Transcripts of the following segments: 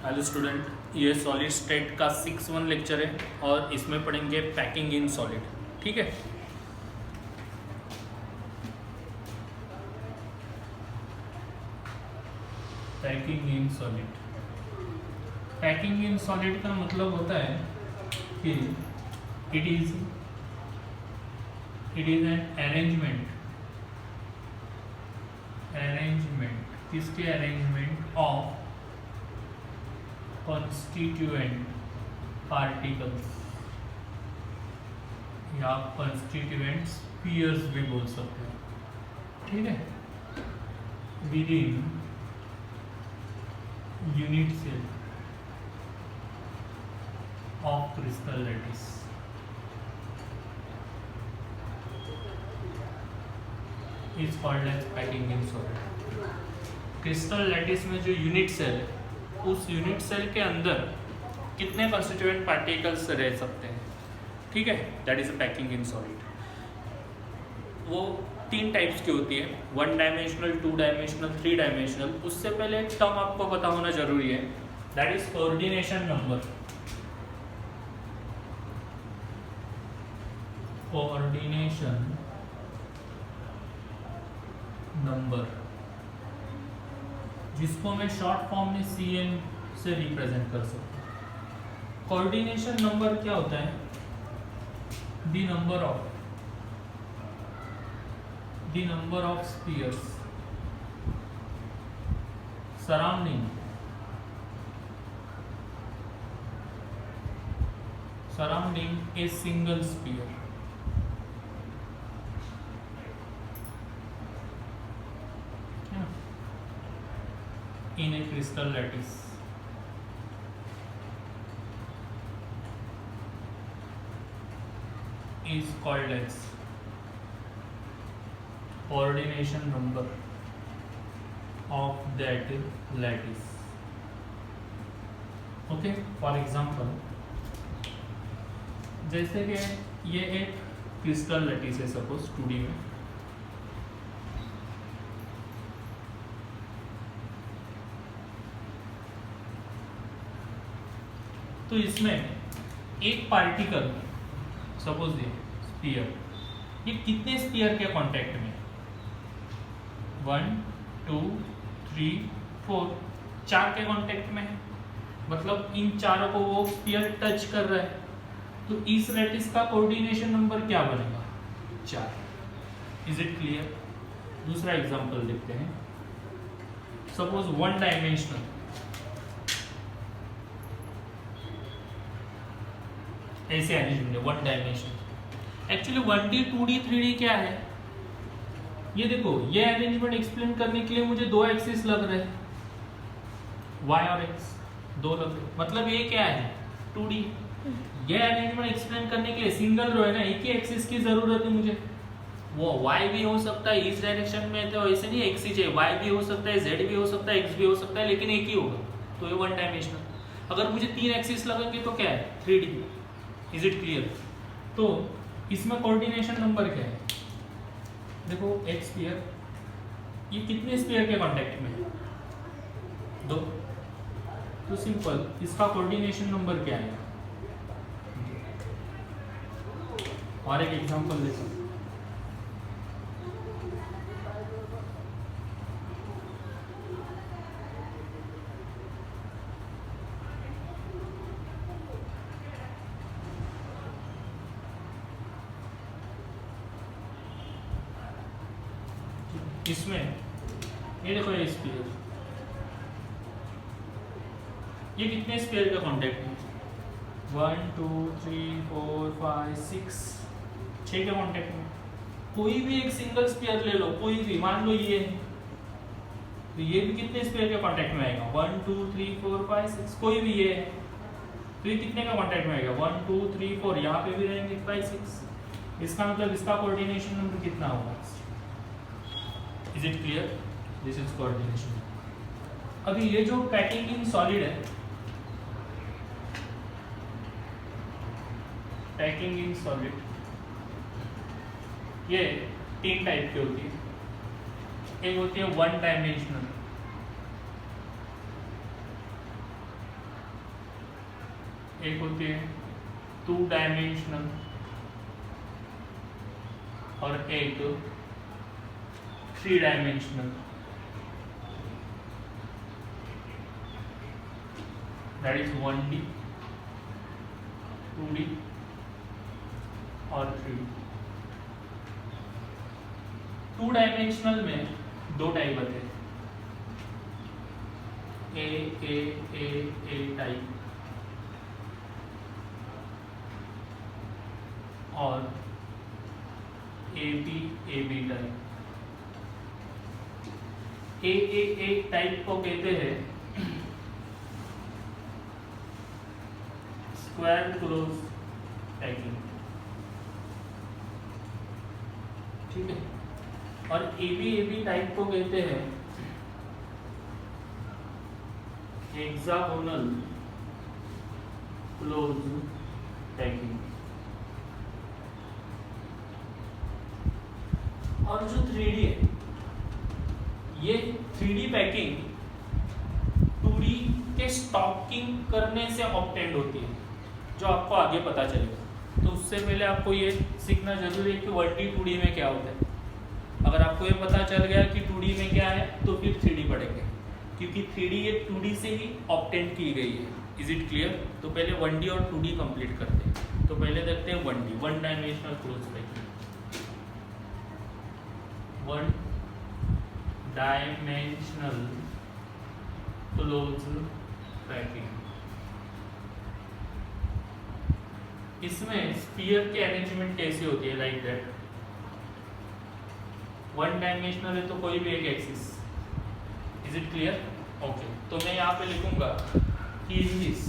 Hello student, ये solid state का 6-1 lecture है और इसमें पढ़ेंगे पैकिंग इन सॉलिड। ठीक है, packing in solid. Packing in solid का मतलब होता है कि इट इज एन अरेंजमेंट किसके अरेंजमेंट ऑफ constituent particles या constituent pairs भी बोल सकते हैं। ठीक है, within unit cell of crystal lattice is called as packing in solid। Crystal lattice में जो यूनिट सेल है, उस यूनिट सेल के अंदर कितने कंस्टिट्यूएंट पार्टिकल्स रह सकते हैं। ठीक है, that is a packing in solid. वो 3 टाइप्स की होती है, 1 डायमेंशनल, 2 डायमेंशनल, 3 डायमेंशनल। उससे पहले एक टर्म आपको पता होना जरूरी है, that is coordination number. Coordination number, जिसको मैं शॉर्ट फॉर्म में CN से रिप्रेजेंट कर सकता हूँ। कोऑर्डिनेशन नंबर क्या होता है? The number of spheres surrounding a single sphere. in a crystal lattice is called as coordination number of that lattice। Okay, for example जैसे कि ये एक क्रिस्टल लैटिस है, सपोज 2D में। तो इसमें एक पार्टिकल, सपोज ये स्फीयर, ये कितने स्फीयर के कांटेक्ट में? 1 2 3 4, 4 के कांटेक्ट में है। मतलब इन चारों को वो स्फीयर टच कर रहा है। तो इस लैटिस का कोऑर्डिनेशन नंबर क्या बनेगा? 4। Is it clear? दूसरा एग्जांपल देखते हैं। सपोज 1 डायमेंशनल, ऐसे अरेंजमेंट है 1 dimension. Actually 1D 2D 3D क्या है? ये देखो, ये अरेंजमेंट एक्सप्लेन करने के लिए मुझे 2 एक्सिस लग रहे हैं, y और x 2 लग रहे। मतलब ये क्या है? 2D। ये अरेंजमेंट एक्सप्लेन करने के लिए सिंगल रो है ना, एक ही एक्सिस की जरूरत है मुझे। वो y भी हो सकता है इस डायरेक्शन में, तो ऐसे नहीं x ही चाहिए, y भी हो सकता है, z भी हो सकता है, x भी हो सकता है, लेकिन एक ही होगा। तो ये 1 डायमेंशनल। अगर मुझे 3 एक्सिस लगेंगे तो क्या है? 3D। Is it clear? तो इसमें कोऑर्डिनेशन नंबर क्या है? देखो, एक स्फीयर, ये कितने स्फीयर के कांटेक्ट में है? 2। तो सिंपल, इसका कोऑर्डिनेशन नंबर क्या है? और एक एग्जांपल ले सकते, इसमें ये देखो, ये स्फीयर, ये कितने स्फीयर का कांटेक्ट है? 1 2 3 4 5 6, 6 के कांटेक्ट में। कोई भी एक सिंगल स्फीयर ले लो, कोई भी, मान लो ये है, तो ये भी कितने स्फीयर के कांटेक्ट में आएगा? 1 2 3 4 5 6। कोई भी ये है, तो ये कितने का कांटेक्ट में आएगा? 1 2 3 4, यहाँ पे भी रहेंगे 5 6। इसका मतलब इसका कोऑर्डिनेशन नंबर कितना होगा? Is it clear? This is coordination. अभी ये जो पैकिंग इन सॉलिड है, पैकिंग इन सॉलिड, ये 3 टाइप की होती है। एक होती है 1 डायमेंशनल, एक होती है 2 डायमेंशनल और एक 3 dimensional. That is 1D 2D और 3D। 2 डायमेंशनल में 2 टाइप होते हैं, ए टाइप और A B type. A type को कहते हैं स्क्वायर क्लोज पैकिंग, ठीक है। और ए बी टाइप को कहते हैं हेक्सागोनल क्लोज पैकिंग। और जो 3D है, ये 3D पैकिंग 2D के स्टॉकिंग करने से ऑब्टेंड होती है, जो आपको आगे पता चलेगा। तो उससे पहले आपको ये सीखना जरूरी है कि 1D 2D में क्या होता है। अगर आपको ये पता चल गया कि 2D में क्या है तो फिर 3D पढ़ेंगे, क्योंकि 3D ये 2D से ही ऑब्टेंड की गई है। Is it clear? तो पहले 1D और 2D कंप्लीट करते हैं। तो पहले देखते हैं 1D, 1 dimensional close packing. 1 dimensional close packing. इसमें स्फीयर की अरेंजमेंट कैसी होती है? लाइक दैट 1 डायमेंशनल है तो कोई भी एक axis. Is it clear? Okay, तो मैं यहाँ पे लिखूंगा कि this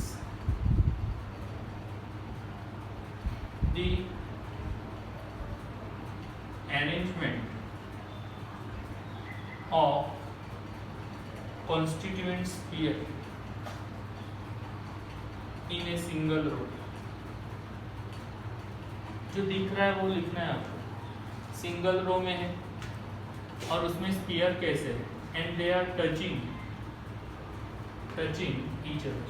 the arrangement of constituent sphere in a single row। जो दिख रहा है वो लिखना है आपको। सिंगल रो में है और उसमें स्पीयर कैसे है, and they are touching each other,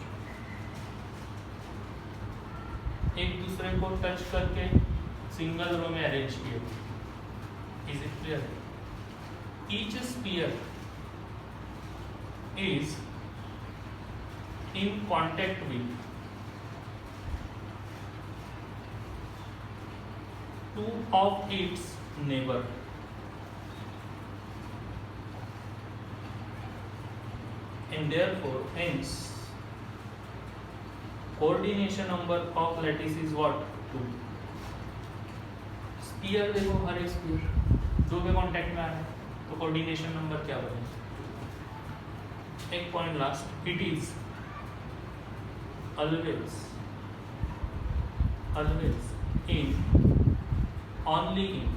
एक दूसरे को टच करके सिंगल रो में अरेंज किए। Is it clear? Each sphere is in contact with 2 of its neighbor, and therefore hence coordination number of lattice is what? 2। Spear देखो, हर एक spear 2 के contact में आ रहा है, तो कोऑर्डिनेशन नंबर क्या बनेगा? एक point last, it is always in only in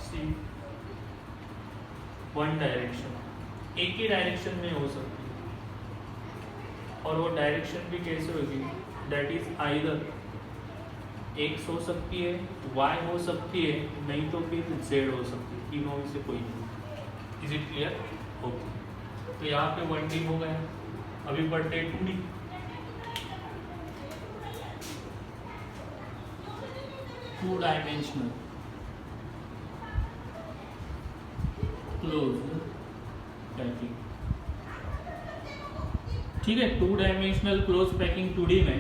C 1 direction, एक ही डायरेक्शन में हो सकती है। और वो डायरेक्शन भी कैसे होगी? दैट इज आइदर एक्स हो सकती है, वाई हो सकती है, नहीं तो फिर जेड हो सकती है, तीनों में से कोई नहीं। Is it clear? ओके, तो यहाँ पे 1D हो गया। अभी बढ़ते 2D। 2 डायमेंशनल क्लोज पैकिंग, ठीक है। 2 डायमेंशनल क्लोज पैकिंग 2D में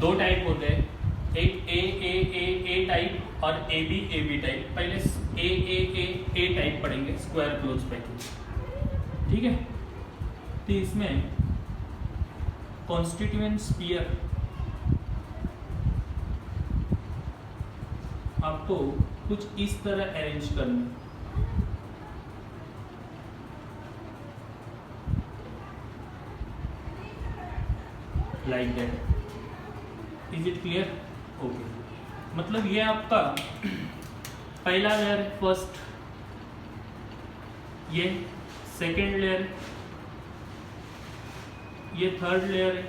2 टाइप होते हैं, एक ए टाइप और ए बी टाइप। पहले ए टाइप पढ़ेंगे, स्क्वायर क्लोज पैकिंग, ठीक है। तो इसमें कॉन्स्टिट्यूएंट स्फीयर आपको कुछ इस तरह अरेंज करना, like that. Is it clear? Okay, मतलब ये आपका पहला लेयर, फर्स्ट, ये सेकेंड लेयर, ये थर्ड लेयर है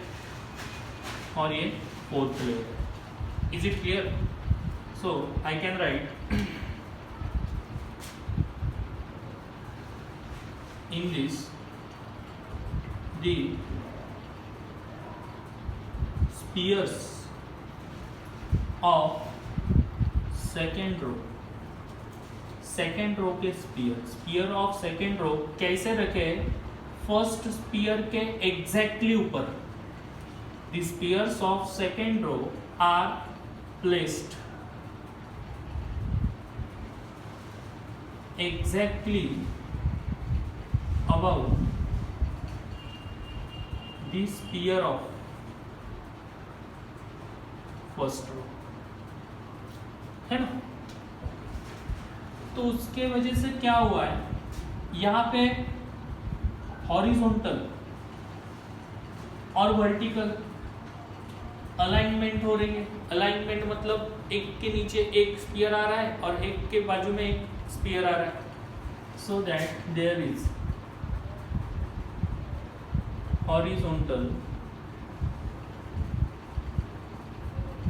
और ये फोर्थ लेयर है। Is it clear? So I can write in this the spheres of second row, second row के sphere, sphere of second row कैसे रखे, फर्स्ट स्पीयर के एग्जैक्टली ऊपर। The spheres of second row are placed exactly above the spear of first row, है ना। तो उसके वजह से क्या हुआ है, यहाँ पे हॉरिजॉन्टल और वर्टिकल अलाइनमेंट हो रही है। अलाइनमेंट मतलब एक के नीचे एक स्पीयर आ रहा है और एक के बाजू में एक स्पीयर आ रहा है, so that there is horizontal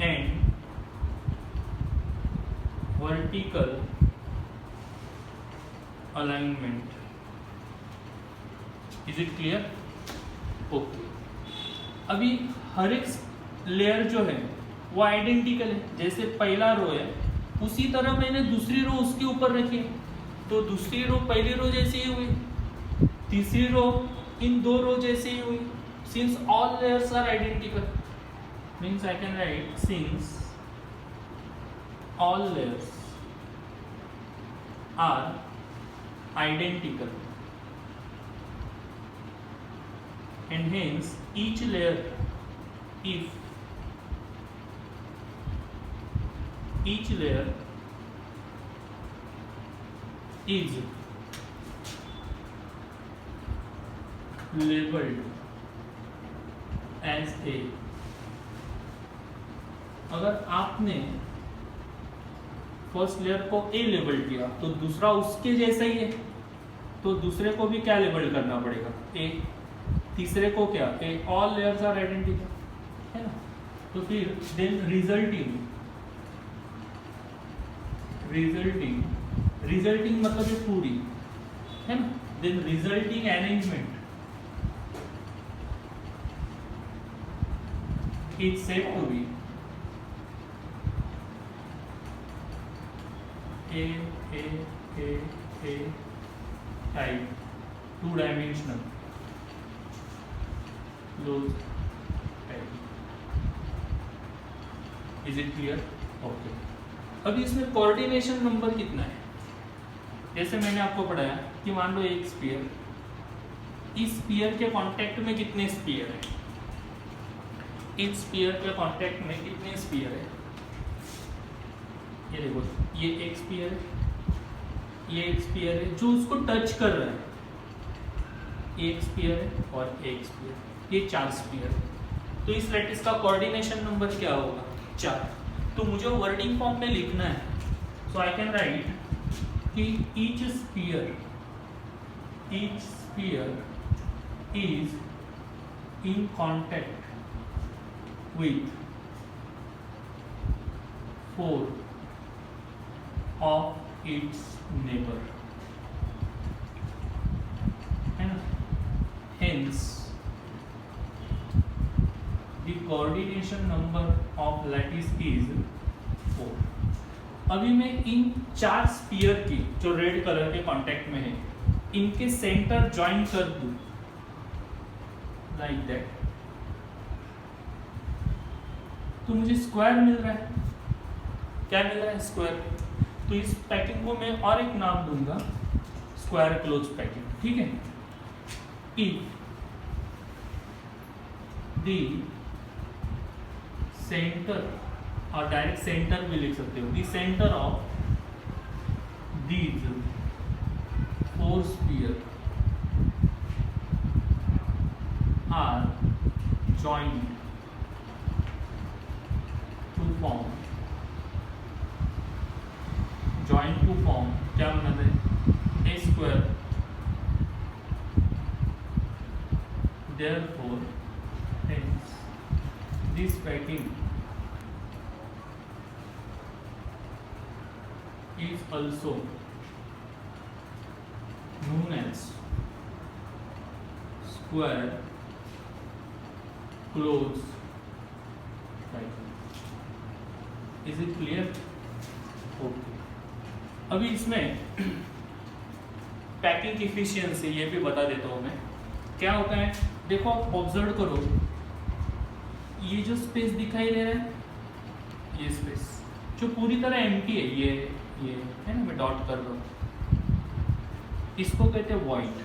and vertical alignment. Is it clear? Okay. अभी हर एक लेयर जो है वो आइडेंटिकल है, जैसे पहला रो है उसी तरह मैंने दूसरी रो उसके ऊपर रखी है, तो दूसरी रो पहली रो जैसी ही हुई, तीसरी रो इन दो रो जैसी ही हुई। Since all layers are identical means I can write since all layers are identical and hence each layer, if each layer is labeled as a, अगर आपने फर्स्ट लेयर को ए लेबल किया तो दूसरा उसके जैसा ही है, तो दूसरे को भी क्या लेबल करना पड़ेगा, ए। तीसरे को क्या, ए। ऑल लेयर्स आर आइडेंटिकल, है ना। तो फिर देन रिजल्टिंग मतलब ये पूरी, है ना। Then resulting arrangement is said to be a type, two-dimensional closed type. Is it clear? Okay. अभी इसमें कोऑर्डिनेशन नंबर कितना है, जैसे मैंने आपको पढ़ाया कि मान लो एक स्फीयर, इस स्फीयर के कांटेक्ट में कितने स्फीयर है, इस स्फीयर के कांटेक्ट में कितने स्फीयर है, ये देखो, ये एक स्फीयर है, ये एक स्फीयर है जो उसको टच कर रहा है, एक स्फीयर है और एक स्फीयर, ये चार स्फीयर है। तो इस लैटिस का कोऑर्डिनेशन नंबर क्या होगा, 4। तो मुझे वर्डिंग फॉर्म में लिखना है, सो आई कैन राइट कि each sphere is in contact with 4 of its neighbor, है ना। Hence the coordination number of lattice is 4। अभी मैं इन 4 स्फीयर की जो रेड कलर के कांटेक्ट में है, इनके सेंटर ज्वाइन कर दूं लाइक दैट, तो मुझे स्क्वायर मिल रहा है। क्या मिल रहा है, स्क्वायर। तो इस पैकिंग को मैं और एक नाम दूंगा, स्क्वायर क्लोज पैकिंग, ठीक है। इफ द सेंटर, और डायरेक्ट सेंटर भी लिख सकते हो, the centre of these 4 sphere are joined to form, क्या बनाते हैं, a square. Therefore, hence this packing is also known as square close packing. Is it clear? Okay, अभी इसमें पैकिंग इफिशियंसी ये भी बता देता हूँ मैं। क्या होता है, देखो आप ऑब्जर्व करो, ये जो स्पेस दिखाई दे रहा है, ये स्पेस जो पूरी तरह एम्प्टी है, ये है ना, मैं डॉट कर रहा हूँ, इसको कहते हैं वॉइड।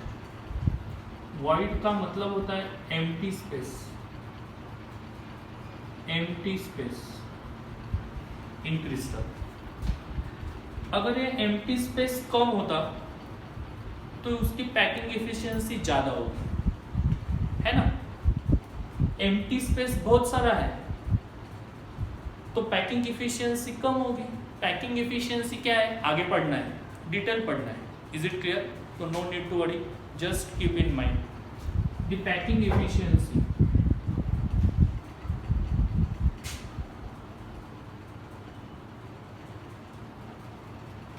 वॉइड का मतलब होता है empty space, empty space in crystal. अगर ये एम्प्टी स्पेस कम होता तो उसकी पैकिंग एफिशिएंसी ज़्यादा होगी, है ना। एम्प्टी स्पेस बहुत सारा है तो पैकिंग एफिशिएंसी कम होगी। पैकिंग एफिशिएंसी क्या है, आगे पढ़ना है, डिटेल पढ़ना है। Is it clear? तो no need to worry, just keep in mind the packing efficiency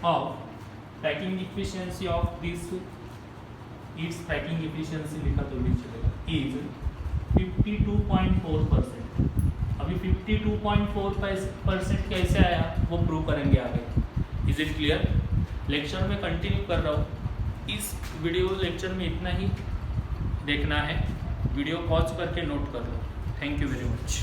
of packing efficiency of this, its packing efficiency लिखा तो भी चलेगा, is 52.4%। अभी 52.4% कैसे आया वो प्रूव करेंगे आगे। Is it clear? लेक्चर में कंटिन्यू कर रहा हूँ। इस वीडियो लेक्चर में इतना ही देखना है, वीडियो पॉज करके नोट कर लो। Thank you very much.